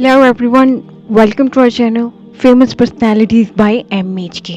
Hello everyone, welcome to our channel Famous Personalities by MHK।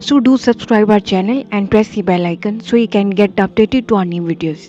So do subscribe our channel and press the bell icon so you can get updated to our new videos।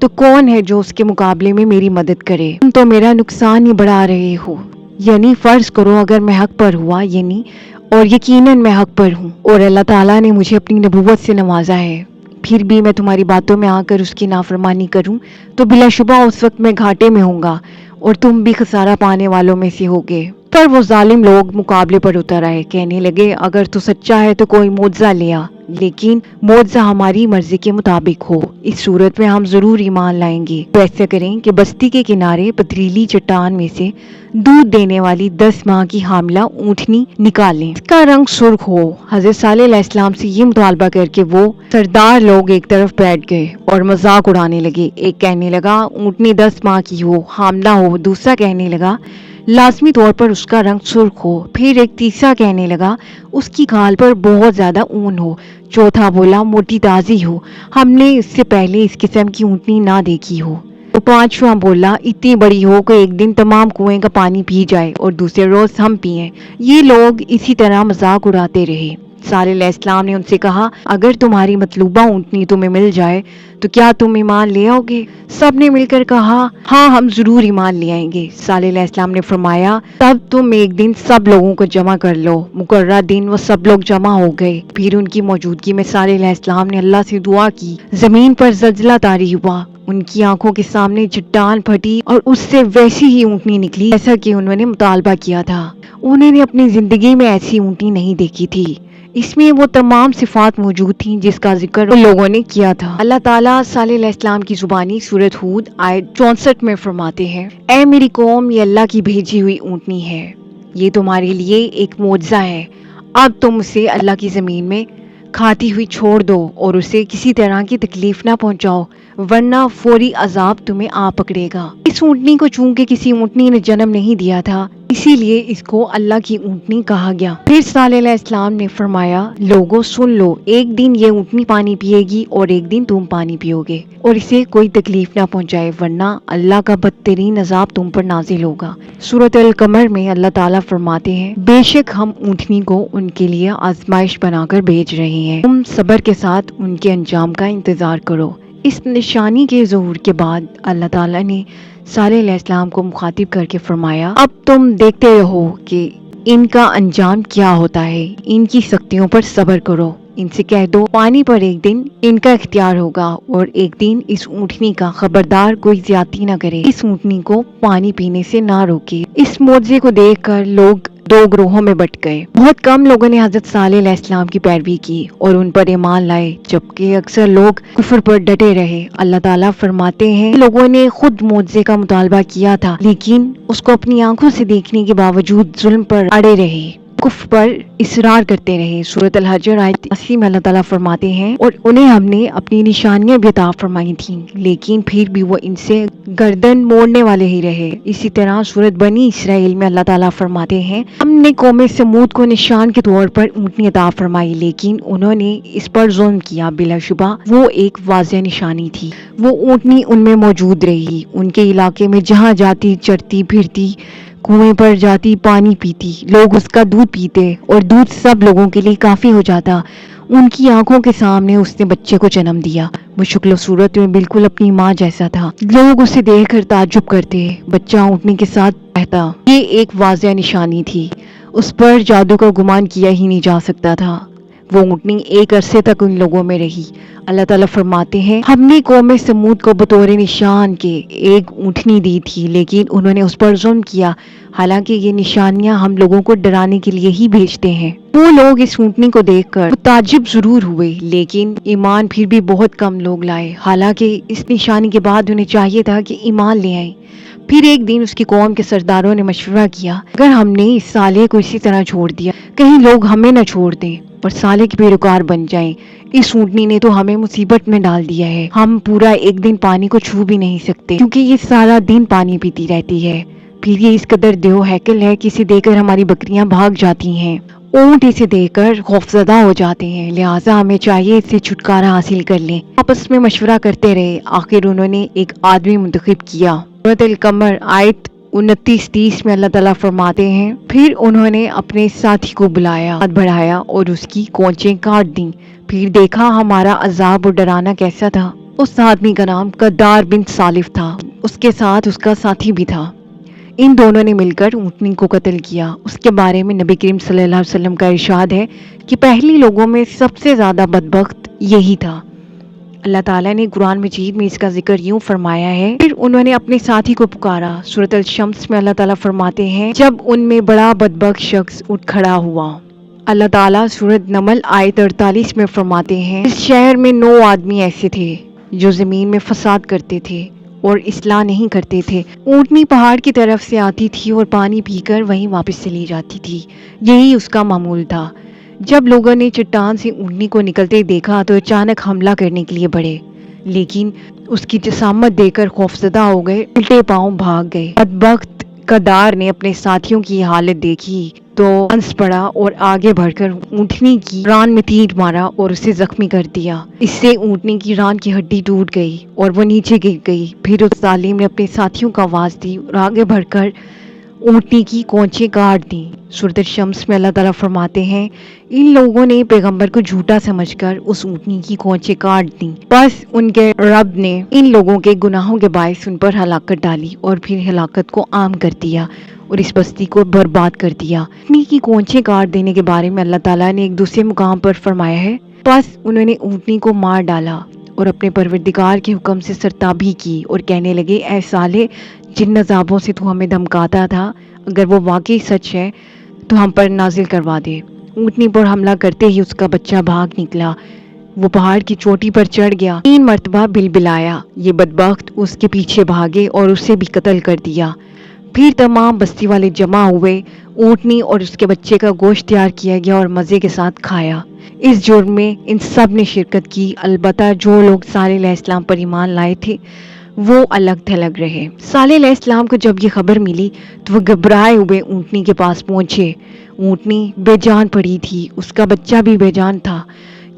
تو کون ہے جو اس کے مقابلے میں میری مدد کرے؟ تم تو میرا نقصان ہی بڑھا رہے ہو۔ یعنی فرض کرو اگر میں حق پر ہوا، اور یقیناً میں حق پر ہوں اور اللہ تعالیٰ نے مجھے اپنی نبوت سے نوازا ہے، پھر بھی میں تمہاری باتوں میں آ کر اس کی نافرمانی کروں تو بلا شبہ اس وقت میں گھاٹے میں ہوں گا اور تم بھی خسارہ پانے والوں میں سے ہوگے۔ پر وہ ظالم لوگ مقابلے پر اتر آئے، کہنے لگے اگر تو سچا ہے تو کوئی معجزہ لے آ، لیکن معجزہ ہماری مرضی کے مطابق ہو، اس صورت میں ہم ضرور ایمان لائیں گے۔ تو ایسا کریں کہ بستی کے کنارے پتھریلی چٹان میں سے دودھ دینے والی 10 ماہ کی حاملہ اونٹنی نکالیں، اس کا رنگ سرخ ہو۔ حضرت صالح علیہ السلام سے یہ مطالبہ کر کے وہ سردار لوگ ایک طرف بیٹھ گئے اور مذاق اڑانے لگے۔ ایک کہنے لگا اونٹنی 10 ماہ کی ہو، حاملہ ہو۔ دوسرا کہنے لگا لازمی طور پر اس کا رنگ سرخ ہو۔ پھر ایک تیسرا کہنے لگا اس کی کھال پر بہت زیادہ اون ہو۔ چوتھا بولا موٹی تازی ہو، ہم نے اس سے پہلے اس قسم کی اونٹنی نہ دیکھی ہو۔ تو پانچواں بولا اتنی بڑی ہو کہ ایک دن تمام کنویں کا پانی پی جائے اور دوسرے روز ہم پئیں۔ یہ لوگ اسی طرح مذاق اڑاتے رہے۔ صالح علیہ السلام نے ان سے کہا اگر تمہاری مطلوبہ اونٹنی تمہیں مل جائے تو کیا تم ایمان لے آؤ گے؟ سب نے مل کر کہا ہاں ہم ضرور ایمان لے آئیں گے۔ صالح علیہ السلام نے فرمایا تب تم ایک دن سب لوگوں کو جمع کر لو۔ مقررہ دن وہ سب لوگ جمع ہو گئے۔ پھر ان کی موجودگی میں صالح علیہ السلام نے اللہ سے دعا کی، زمین پر زلزلہ طاری ہوا، ان کی آنکھوں کے سامنے چٹان پھٹی اور اس سے ویسی ہی اونٹنی نکلی جیسا کہ انہوں نے مطالبہ کیا تھا۔ انہوں نے اپنی زندگی میں ایسی اونٹنی نہیں دیکھی تھی، اس میں وہ تمام صفات موجود تھیں جس کا ذکر ان لوگوں نے کیا تھا۔ اللہ تعالیٰ صالح علیہ السلام کی زبانی سورۃ ہود آیت 64 میں فرماتے ہیں، اے میری قوم یہ اللہ کی بھیجی ہوئی اونٹنی ہے، یہ تمہارے لیے ایک معجزہ ہے، اب تم اسے اللہ کی زمین میں کھاتی ہوئی چھوڑ دو اور اسے کسی طرح کی تکلیف نہ پہنچاؤ ورنہ فوری عذاب تمہیں آ پکڑے گا۔ اس اونٹنی کو چونکہ کسی اونٹنی نے جنم نہیں دیا تھا اسی لیے اس کو اللہ کی اونٹنی کہا گیا۔ پھر صالح علیہ السلام نے فرمایا لوگوں سن لو، ایک دن یہ اونٹنی پانی پیے گی اور ایک دن تم پانی پیو گے اور اسے کوئی تکلیف نہ پہنچائے ورنہ اللہ کا بدترین عذاب تم پر نازل ہوگا۔ سورۃ القمر میں اللہ تعالیٰ فرماتے ہیں بے شک ہم اونٹنی کو ان کے لیے آزمائش بنا کر بھیج رہے ہیں، تم صبر کے ساتھ ان کے انجام کا انتظار کرو۔ اس نشانی کے ظہور کے بعد اللہ تعالیٰ نے صالح علیہ السلام کو مخاطب کر کے فرمایا اب تم دیکھتے رہو کہ ان کا انجام کیا ہوتا ہے، ان کی سختیوں پر صبر کرو، ان سے کہہ دو پانی پر ایک دن ان کا اختیار ہوگا اور ایک دن اس اونٹنی کا، خبردار کوئی زیادتی نہ کرے، اس اونٹنی کو پانی پینے سے نہ روکے۔ اس معجزے کو دیکھ کر لوگ 2 گروہوں میں بٹ گئے۔ بہت کم لوگوں نے حضرت صالح علیہ السلام کی پیروی کی اور ان پر ایمان لائے، جبکہ اکثر لوگ کفر پر ڈٹے رہے۔ اللہ تعالیٰ فرماتے ہیں لوگوں نے خود معجزے کا مطالبہ کیا تھا لیکن اس کو اپنی آنکھوں سے دیکھنے کے باوجود ظلم پر اڑے رہے، کفر پر اصرار کرتے رہے۔ سورۃ الحجر آیت 80 میں اللہ تعالیٰ فرماتے ہیں اور انہیں ہم نے اپنی نشانیاں بھی عطا فرمائی تھیں لیکن پھر بھی وہ ان سے گردن موڑنے والے ہی رہے۔ اسی طرح سورۃ بنی اسرائیل میں اللہ تعالیٰ فرماتے ہیں ہم نے قوم سمود کو نشان کے طور پر اونٹنی عطا فرمائی لیکن انہوں نے اس پر ظلم کیا، بلا شبہ وہ ایک واضح نشانی تھی۔ وہ اونٹنی ان میں موجود رہی، ان کے علاقے میں جہاں جاتی چرتی پھرتی، کنویں پر جاتی پانی پیتی، لوگ اس کا دودھ پیتے اور دودھ سب لوگوں کے لیے کافی ہو جاتا۔ ان کی آنکھوں کے سامنے اس نے بچے کو جنم دیا، وہ شکل و صورت میں بالکل اپنی ماں جیسا تھا، لوگ اسے دیکھ کر تعجب کرتے، بچہ اونٹنی کے ساتھ رہتا، یہ ایک واضح نشانی تھی، اس پر جادو کا گمان کیا ہی نہیں جا سکتا تھا۔ وہ اونٹنی ایک عرصے تک ان لوگوں میں رہی۔ اللہ تعالیٰ فرماتے ہیں ہم نے قوم سمود کو بطور نشان کے ایک اونٹنی دی تھی لیکن انہوں نے اس پر ظلم کیا، حالانکہ یہ نشانیاں ہم لوگوں کو ڈرانے کے لیے ہی بھیجتے ہیں۔ وہ لوگ اس اونٹنی کو دیکھ کر متعجب ضرور ہوئے لیکن ایمان پھر بھی بہت کم لوگ لائے، حالانکہ اس نشانی کے بعد انہیں چاہیے تھا کہ ایمان لے آئیں۔ پھر ایک دن اس کی قوم کے سرداروں نے مشورہ کیا اگر ہم نے اس صالح کو اسی طرح چھوڑ دیا کہیں لوگ ہمیں نہ چھوڑ دیں اور صالح کے پیروکار بن جائیں، اس اونٹنی نے تو ہمیں مصیبت میں ڈال دیا ہے، ہم پورا ایک دن پانی کو چھو بھی نہیں سکتے کیونکہ یہ سارا دن پانی پیتی رہتی ہے، پھر یہ اس قدر دیو ہیکل ہے کہ اسے دیکھ کر ہماری بکریاں بھاگ جاتی ہیں، اونٹ اسے دیکھ کر خوفزدہ ہو جاتے ہیں، لہٰذا ہمیں چاہیے اس سے چھٹکارا حاصل کر لیں۔ آپس میں مشورہ کرتے رہے، آخر انہوں نے ایک آدمی منتخب کیا۔ سورۃ القمر آیت 29-30 میں اللہ تعالیٰ فرماتے ہیں پھر انہوں نے اپنے ساتھی کو بلایا، ہاتھ بڑھایا اور اس کی کونچیں کاٹ دیں، پھر دیکھا ہمارا عذاب اور ڈرانا کیسا تھا، اس آدمی کا نام قدار بن سالف تھا، اس کے ساتھ اس کا ساتھی بھی تھا۔ ان دونوں نے مل کر اونٹنی کو قتل کیا۔ اس کے بارے میں نبی کریم صلی اللہ علیہ وسلم کا ارشاد ہے کہ پہلی لوگوں میں سب سے زیادہ بدبخت یہی تھا۔ اللہ تعالیٰ نے قرآن مجید میں اس کا ذکر یوں فرمایا ہے، پھر انہوں نے اپنے ساتھی کو پکارا۔ سورۃ الشمس میں اللہ تعالیٰ فرماتے ہیں، جب ان میں بڑا بدبخت شخص اٹھ کھڑا ہوا۔ اللہ تعالیٰ سورۃ نمل آیت 48 میں فرماتے ہیں، اس شہر میں 9 آدمی ایسے تھے جو زمین میں فساد کرتے تھے اور اصلاح نہیں کرتے تھے۔ اونٹنی پہاڑ کی طرف سے آتی تھی اور پانی پی کر وہیں واپس چلی جاتی تھی، یہی اس کا معمول تھا۔ جب لوگوں نے چٹان سے اونٹنی کو نکلتے دیکھا تو اچانک حملہ کرنے کے لیے بڑھے، لیکن اس کی جسامت دیکھ کر خوفزدہ ہو گئے، الٹے پاؤں بھاگ گئے۔ بدبخت قدار نے اپنے ساتھیوں کی حالت دیکھی تو ہنس پڑا اور آگے بڑھ کر اونٹنی کی ران میں تیر مارا اور اسے زخمی کر دیا۔ اس سے اونٹنی کی ران کی ہڈی ٹوٹ گئی اور وہ نیچے گر گئی۔ پھر اس ظالم نے اپنے ساتھیوں کو آواز دی اور آگے بڑھ کر اونٹنی کی کونچیں کاٹ دیں۔ سورۃ الشمس میں اللہ تعالیٰ فرماتے ہیں، ان لوگوں نے پیغمبر کو جھوٹا سمجھ کر اس اونٹنی کی کونچیں کاٹ دیں، بس ان کے رب نے ان لوگوں کے گناہوں کے باعث ان پر ہلاکت ڈالی اور پھر ہلاکت کو عام کر دیا اور اس بستی کو برباد کر دیا۔ اونٹنی کی کونچیں کاٹ دینے کے بارے میں اللہ تعالیٰ نے ایک دوسرے مقام پر فرمایا ہے، بس انہوں نے اونٹنی کو مار ڈالا اور اپنے پروردگار کے حکم سے سرتابی کی اور کہنے لگے، اے صالح، جن عذابوں سے تو ہمیں دھمکاتا تھا، اگر وہ واقعی سچ ہے تو ہم پر نازل کروا دے۔ اونٹنی پر حملہ کرتے ہی اس کا بچہ بھاگ نکلا، وہ پہاڑ کی چوٹی پر چڑھ گیا، 3 مرتبہ بلبلایا۔ یہ بدبخت اس کے پیچھے بھاگے اور اسے بھی قتل کر دیا۔ پھر تمام بستی والے جمع ہوئے، اونٹنی اور اس کے بچے کا گوشت تیار کیا گیا اور مزے کے ساتھ کھایا۔ اس جرم میں ان سب نے شرکت کی، البتہ جو لوگ صالح علیہ السلام پر ایمان لائے تھے وہ الگ تھلگ رہے۔ صالح علیہ السلام کو جب یہ خبر ملی تو وہ گھبرائے ہوئے اونٹنی کے پاس پہنچے۔ اونٹنی بے جان پڑی تھی، اس کا بچہ بھی بے جان تھا۔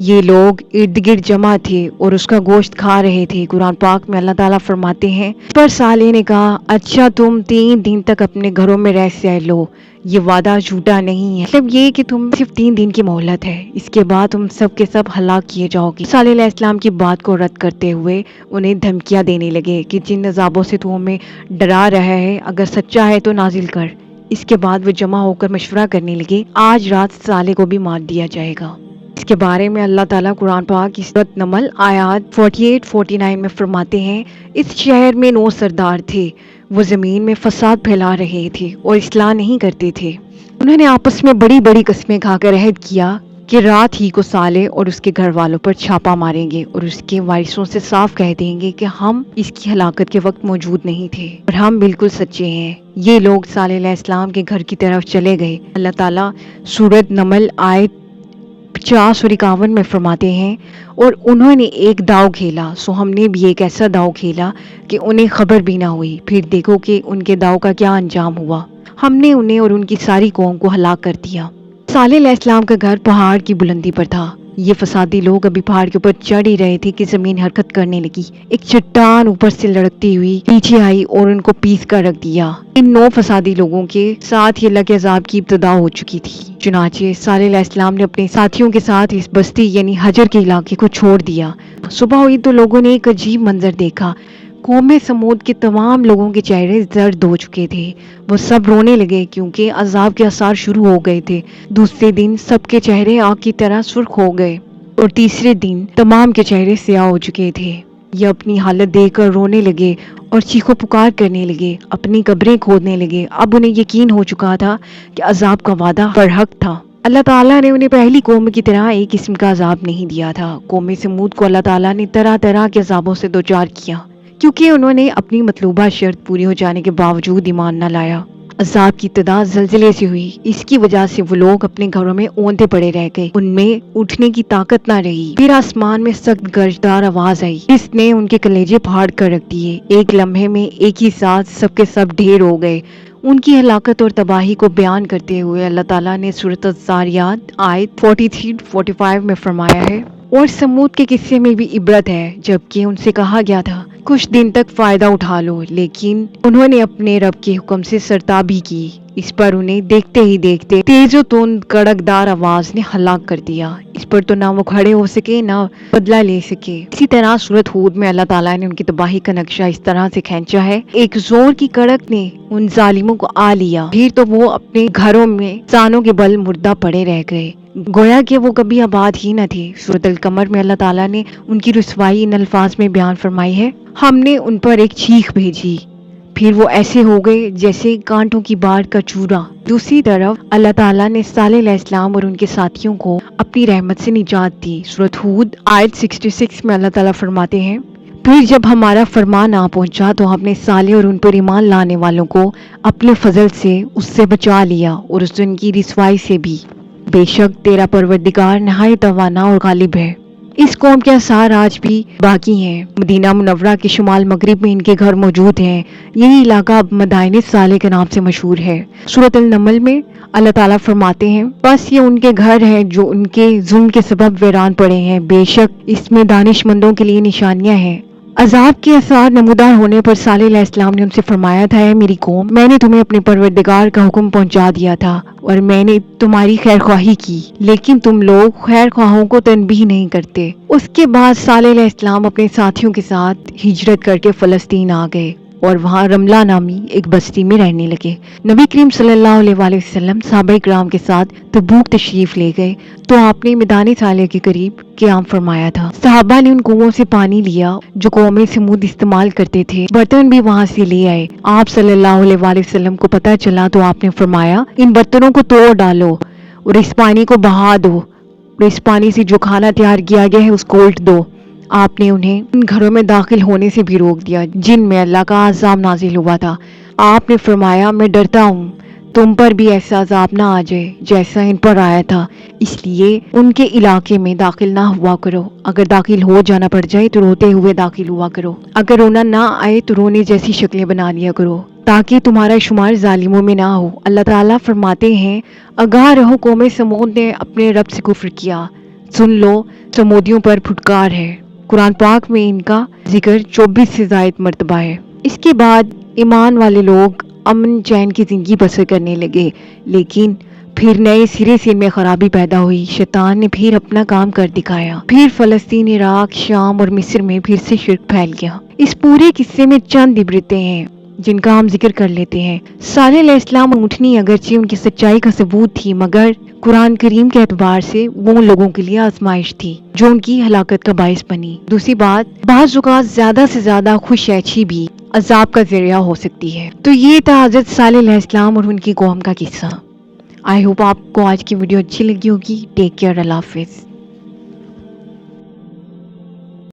یہ لوگ ارد گرد جمع تھے اور اس کا گوشت کھا رہے تھے۔ قرآن پاک میں اللہ تعالیٰ فرماتے ہیں، اس پر صالح نے کہا، اچھا تم 3 دن تک اپنے گھروں میں رہ سہ لو، یہ وعدہ جھوٹا نہیں ہے، مطلب یہ کہ تم صرف 3 دن کی مہلت ہے، اس کے بعد تم سب کے سب ہلاک کیے جاؤ گے۔ صالح علیہ السلام کی بات کو رد کرتے ہوئے انہیں دھمکیاں دینے لگے کہ جن عذابوں سے تو ہمیں ڈرا رہا ہے، اگر سچا ہے تو نازل کر۔ اس کے بعد وہ جمع ہو کر مشورہ کرنے لگے، آج رات صالح کو بھی مار دیا جائے گا۔ اس کے بارے میں اللہ تعالیٰ قرآن پاک کی سورۃ نمل آیات 48-49 میں فرماتے ہیں، اس شہر میں 9 سردار تھے، وہ زمین میں فساد پھیلا رہے تھے اور اصلاح نہیں کرتے تھے۔ انہوں نے آپس میں بڑی بڑی قسمیں کھا کر عہد کیا کہ رات ہی کو صالح اور اس کے گھر والوں پر چھاپا ماریں گے اور اس کے وارثوں سے صاف کہہ دیں گے کہ ہم اس کی ہلاکت کے وقت موجود نہیں تھے اور ہم بالکل سچے ہیں۔ یہ لوگ صالح علیہ السلام کے گھر کی طرف چلے گئے۔ اللہ تعالیٰ سورۃ نمل آیت 50 اور 51 میں فرماتے ہیں، اور انہوں نے ایک داؤ کھیلا، سو ہم نے بھی ایک ایسا داؤ کھیلا کہ انہیں خبر بھی نہ ہوئی، پھر دیکھو کہ ان کے داؤ کا کیا انجام ہوا، ہم نے انہیں اور ان کی ساری قوم کو ہلاک کر دیا۔ صالح علیہ السلام کا گھر پہاڑ کی بلندی پر تھا۔ یہ فسادی لوگ ابھی پہاڑ کے اوپر چڑھ ہی رہے تھے کہ زمین حرکت کرنے لگی، ایک چٹان اوپر سے لڑکتی ہوئی نیچے آئی اور ان کو پیس کر رکھ دیا۔ ان 9 فسادی لوگوں کے ساتھ یہ اللہ کے عذاب کی ابتدا ہو چکی تھی۔ چنانچہ صالح علیہ السلام نے اپنے ساتھیوں کے ساتھ اس بستی یعنی حجر کے علاقے کو چھوڑ دیا۔ صبح ہوئی تو لوگوں نے ایک عجیب منظر دیکھا، قوم سمود کے تمام لوگوں کے چہرے زرد ہو چکے تھے، وہ سب رونے لگے کیونکہ عذاب کے آثار شروع ہو گئے تھے۔ دوسرے دن سب کے چہرے آگ کی طرح سرخ ہو گئے اور تیسرے دن تمام کے چہرے سیاہ ہو چکے تھے۔ یہ اپنی حالت دیکھ کر رونے لگے اور چیخو پکار کرنے لگے، اپنی قبریں کھودنے لگے۔ اب انہیں یقین ہو چکا تھا کہ عذاب کا وعدہ برحق تھا۔ اللہ تعالیٰ نے انہیں پہلی قوم کی طرح ایک قسم کا عذاب نہیں دیا تھا۔ قوم سمود کو اللہ تعالیٰ نے طرح طرح کے عذابوں سے دوچار کیا کیونکہ انہوں نے اپنی مطلوبہ شرط پوری ہو جانے کے باوجود ایمان نہ لایا۔ عذاب کی ابتدا زلزلے سے ہوئی، اس کی وجہ سے وہ لوگ اپنے گھروں میں اونتے پڑے رہ گئے، ان میں اٹھنے کی طاقت نہ رہی۔ پھر آسمان میں سخت گرجدار آواز آئی جس نے ان کے کلیجے پھاڑ کر رکھ دیے۔ ایک لمحے میں ایک ہی ساتھ سب کے سب ڈھیر ہو گئے۔ ان کی ہلاکت اور تباہی کو بیان کرتے ہوئے اللہ تعالیٰ نے سورۃ الذاریات آیت 43-45 میں فرمایا ہے، اور سمود کے قصے میں بھی عبرت ہے، جبکہ ان سے کہا گیا تھا کچھ دن تک فائدہ اٹھا لو، لیکن انہوں نے اپنے رب کے حکم سے سرتابی کی، اس پر انہیں دیکھتے ہی دیکھتے تیز و تند کڑکدار آواز نے ہلاک کر دیا۔ اس پر تو نہ وہ کھڑے ہو سکے نہ بدلہ لے سکے۔ اسی طرح سورۃ ہود میں اللہ تعالیٰ نے ان کی تباہی کا نقشہ اس طرح سے کھینچا ہے، ایک زور کی کڑک نے ان ظالموں کو آ لیا، پھر تو وہ اپنے گھروں میں سانوں کے بل مردہ پڑے رہ گئے، گویا کہ وہ کبھی آباد ہی نہ تھے۔ سورۃ القمر میں اللہ تعالیٰ نے ان کی رسوائی ان الفاظ میں بیان فرمائی ہے، ہم نے ان پر ایک چیخ بھیجی، پھر وہ ایسے ہو گئے جیسے کانٹوں کی بار کا چورا۔ دوسری طرف اللہ تعالیٰ نے صالح علیہ السلام اور ان کے ساتھیوں کو اپنی رحمت سے نجات دی۔ سورۃ ہود آیت 66 میں اللہ تعالیٰ فرماتے ہیں، پھر جب ہمارا فرمان آ پہنچا تو ہم نے صالح اور ان پر ایمان لانے والوں کو اپنے فضل سے اس سے بچا لیا اور اس دن کی رسوائی سے بھی۔ بے شک تیرا پروردگار نہایت توانا اور غالب ہے۔ اس قوم کے آثار آج بھی باقی ہیں۔ مدینہ منورہ کے شمال مغرب میں ان کے گھر موجود ہیں۔ یہی علاقہ اب مدائن صالح کے نام سے مشہور ہے۔ سورۃ النمل میں اللہ تعالیٰ فرماتے ہیں، بس یہ ان کے گھر ہیں جو ان کے ظلم کے سبب ویران پڑے ہیں، بے شک اس میں دانش مندوں کے لیے نشانیاں ہیں۔ عذاب کے آثار نمودار ہونے پر صالح علیہ السلام نے ان سے فرمایا تھا، اے میری قوم، میں نے تمہیں اپنے پروردگار کا حکم پہنچا دیا تھا اور میں نے تمہاری خیر خواہی کی، لیکن تم لوگ خیر خواہوں کو تنبیہ نہیں کرتے۔ اس کے بعد صالح علیہ السلام اپنے ساتھیوں کے ساتھ ہجرت کر کے فلسطین آ گئے اور وہاں رملہ نامی ایک بستی میں رہنے لگے۔ نبی کریم صلی اللہ علیہ وآلہ وسلم صحابہ کرام کے ساتھ تبوک تشریف لے گئے تو آپ نے میدان صالح کے قریب قیام فرمایا تھا۔ صحابہ نے ان کنووں سے پانی لیا جو قوم سمود استعمال کرتے تھے، برتن بھی وہاں سے لے آئے۔ آپ صلی اللہ علیہ وآلہ وسلم کو پتہ چلا تو آپ نے فرمایا، ان برتنوں کو توڑ ڈالو اور اس پانی کو بہا دو اور اس پانی سے جو کھانا تیار کیا گیا ہے اس کو الٹ دو۔ آپ نے انہیں ان گھروں میں داخل ہونے سے بھی روک دیا جن میں اللہ کا عذاب نازل ہوا تھا۔ آپ نے فرمایا، میں ڈرتا ہوں تم پر بھی ایسا عذاب نہ آ جائے جیسا ان پر آیا تھا، اس لیے ان کے علاقے میں داخل نہ ہوا کرو۔ اگر داخل ہو جانا پڑ جائے تو روتے ہوئے داخل ہوا کرو، اگر رونا نہ آئے تو رونے جیسی شکلیں بنا لیا کرو تاکہ تمہارا شمار ظالموں میں نہ ہو۔ اللہ تعالیٰ فرماتے ہیں، آگاہ رہو، قوم سمود نے اپنے رب سے کفر کیا، سن لو سمودیوں پر پھٹکار ہے۔ قرآن پاک میں ان کا ذکر 24 سے زائد مرتبہ ہے۔ اس کے بعد ایمان والے لوگ امن چین کی زندگی بسر کرنے لگے، لیکن پھر نئے سرے سے ان میں خرابی پیدا ہوئی، شیطان نے پھر اپنا کام کر دکھایا، پھر فلسطین، عراق، شام اور مصر میں پھر سے شرک پھیل گیا۔ اس پورے قصے میں چند عبرتیں ہیں جن کا ہم ذکر کر لیتے ہیں۔ صالح علیہ السلام اونٹنی اگرچہ ان کی سچائی کا ثبوت تھی، مگر قرآن کریم کے اعتبار سے وہ ان لوگوں کے لیے آزمائش تھی جو ان کی ہلاکت کا باعث بنی۔ دوسری بات، بعض اوقات زیادہ سے زیادہ خوش ایچی بھی عذاب کا ذریعہ ہو سکتی ہے۔ تو یہ تھا حضرت صالح علیہ السلام اور ان کی قوم کا قصہ۔ آئی ہوپ آپ کو آج کی ویڈیو اچھی لگی ہوگی۔ ٹیک کیئر، اللہ حافظ۔